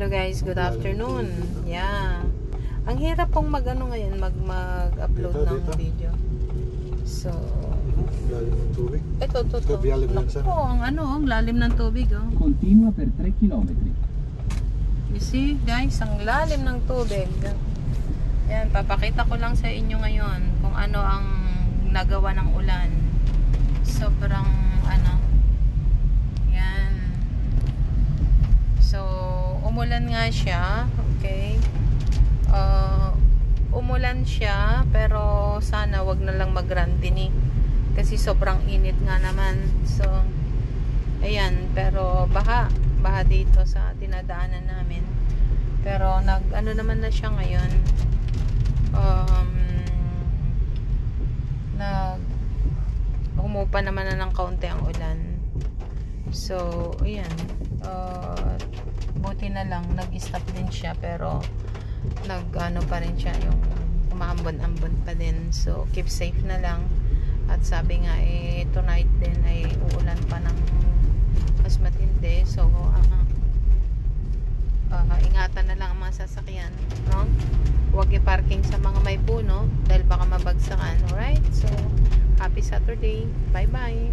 Hello guys, good afternoon. Yeah. Ang hirap pong mag-ano ngayon, mag-upload ng video. So, lalim ng tubig. Ito. Naku, ang lalim ng tubig, oh. Continua per 3 km. You see, guys, ang lalim ng tubig. Yan, papakita ko lang sa inyo ngayon kung ano ang nagawa ng ulan. Sobrang, yan. So, umulan nga siya, okay. Umulan siya, pero sana wag na lang mag-rantini kasi sobrang init nga naman. So, ayan, pero baha dito sa dinadaanan namin. Pero naman na siya ngayon. Humupa naman na ng kaunti ang ulan. So, ayan. Buti na lang nag-stop din siya, pero nag-ano pa rin siya, yung umaambon-ambon pa din. So, keep safe na lang. At sabi nga, tonight din ay uulan pa ng mas matindi. So, ingatan na lang ang mga sasakyan, no? Huwag i-parking sa mga may puno dahil baka mabagsakan. Alright? So, happy Saturday. Bye-bye.